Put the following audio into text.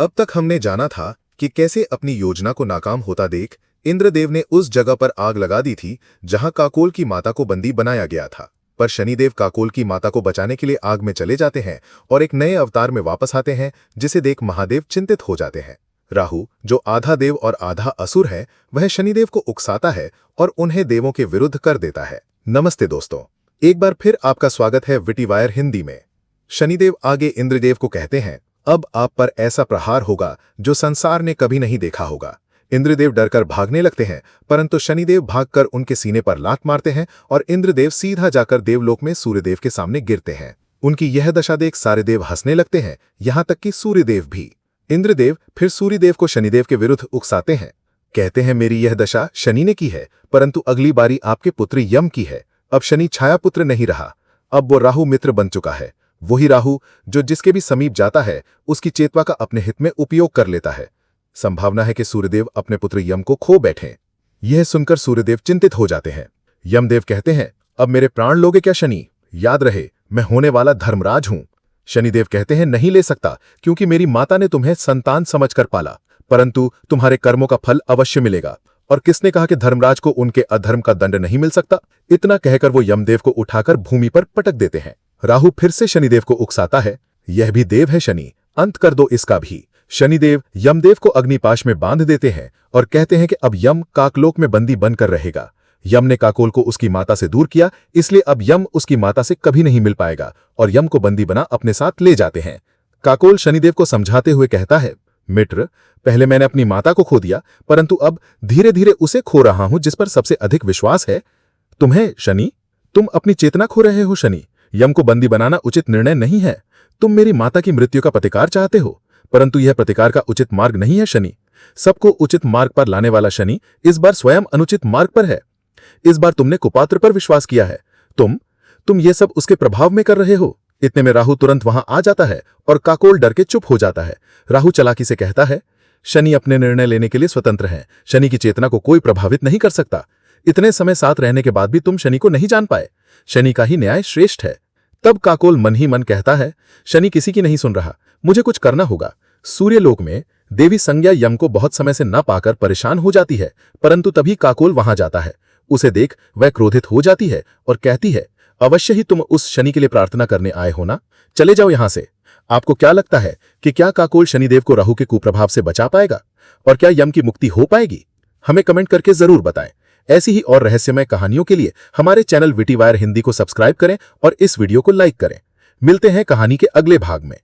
अब तक हमने जाना था कि कैसे अपनी योजना को नाकाम होता देख इंद्रदेव ने उस जगह पर आग लगा दी थी जहां काकोल की माता को बंदी बनाया गया था। पर शनिदेव काकोल की माता को बचाने के लिए आग में चले जाते हैं और एक नए अवतार में वापस आते हैं, जिसे देख महादेव चिंतित हो जाते हैं। राहु, जो आधा देव और आधा असुर है, वह शनिदेव को उकसाता है और उन्हें देवों के विरुद्ध कर देता है। नमस्ते दोस्तों, एक बार फिर आपका स्वागत है विटीवायर हिंदी में। शनिदेव आगे इंद्रदेव को कहते हैं, अब आप पर ऐसा प्रहार होगा जो संसार ने कभी नहीं देखा होगा। इंद्रदेव डरकर भागने लगते हैं, परंतु शनिदेव भागकर उनके सीने पर लात मारते हैं और इंद्रदेव सीधा जाकर देवलोक में सूर्यदेव के सामने गिरते हैं। उनकी यह दशा देख सारे देव हंसने लगते हैं, यहां तक कि सूर्यदेव भी। इंद्रदेव फिर सूर्यदेव को शनिदेव के विरुद्ध उकसाते हैं, कहते हैं, मेरी यह दशा शनि ने की है, परंतु अगली बारी आपके पुत्र यम की है। अब शनि छायापुत्र नहीं रहा, अब वो राहु मित्र बन चुका है। वही राहु जो जिसके भी समीप जाता है उसकी चेतवा का अपने हित में उपयोग कर लेता है। संभावना है कि सूर्यदेव अपने पुत्र यम को खो बैठें। यह सुनकर सूर्यदेव चिंतित हो जाते हैं। यमदेव कहते हैं, अब मेरे प्राण लोगे क्या शनि? याद रहे, मैं होने वाला धर्मराज हूं। शनिदेव कहते हैं, नहीं ले सकता, क्योंकि मेरी माता ने तुम्हें संतान समझकर पाला, परंतु तुम्हारे कर्मों का फल अवश्य मिलेगा। और किसने कहा कि धर्मराज को उनके अधर्म का दंड नहीं मिल सकता? इतना कहकर वो यमदेव को उठाकर भूमि पर पटक देते हैं। राहु फिर से शनिदेव को उकसाता है, यह भी देव है शनि, अंत कर दो इसका भी। शनिदेव यमदेव को अग्निपाश में बांध देते हैं और कहते हैं कि अब यम काकलोक में बंदी बनकर रहेगा। यम ने काकोल को उसकी माता से दूर किया, इसलिए अब यम उसकी माता से कभी नहीं मिल पाएगा और यम को बंदी बना अपने साथ ले जाते हैं। काकोल शनिदेव को समझाते हुए कहता है, मित्र, पहले मैंने अपनी माता को खो दिया, परंतु अब धीरे धीरे उसे खो रहा हूं जिस पर सबसे अधिक विश्वास है। तुम्हें शनि, तुम अपनी चेतना खो रहे हो शनि। यम को बंदी बनाना उचित निर्णय नहीं है। तुम मेरी माता की मृत्यु का प्रतिकार चाहते हो, परंतु यह प्रतिकार का उचित मार्ग नहीं है शनि। सबको उचित मार्ग पर लाने वाला शनि इस बार स्वयं अनुचित मार्ग पर है। इस बार तुमने कुपात्र पर विश्वास किया है। तुम ये सब उसके प्रभाव में कर रहे हो। इतने में राहु तुरंत वहां आ जाता है और काकोल डर के चुप हो जाता है। राहु चालाकी से कहता है, शनि अपने निर्णय लेने के लिए स्वतंत्र है। शनि की चेतना को कोई प्रभावित नहीं कर सकता। इतने समय साथ रहने के बाद भी तुम शनि को नहीं जान पाए। शनि का ही न्याय श्रेष्ठ है। तब काकोल मन ही मन कहता है, शनि किसी की नहीं सुन रहा, मुझे कुछ करना होगा। सूर्यलोक में देवी संज्ञा यम को बहुत समय से न पाकर परेशान हो जाती है, परंतु तभी काकोल वहां जाता है। उसे देख वह क्रोधित हो जाती है और कहती है, अवश्य ही तुम उस शनि के लिए प्रार्थना करने आए हो ना? चले जाओ यहां से। आपको क्या लगता है कि क्या काकोल शनिदेव को राहु के कुप्रभाव से बचा पाएगा और क्या यम की मुक्ति हो पाएगी? हमें कमेंट करके जरूर बताएं। ऐसी ही और रहस्यमय कहानियों के लिए हमारे चैनल विटीवायर हिंदी को सब्सक्राइब करें और इस वीडियो को लाइक करें। मिलते हैं कहानी के अगले भाग में।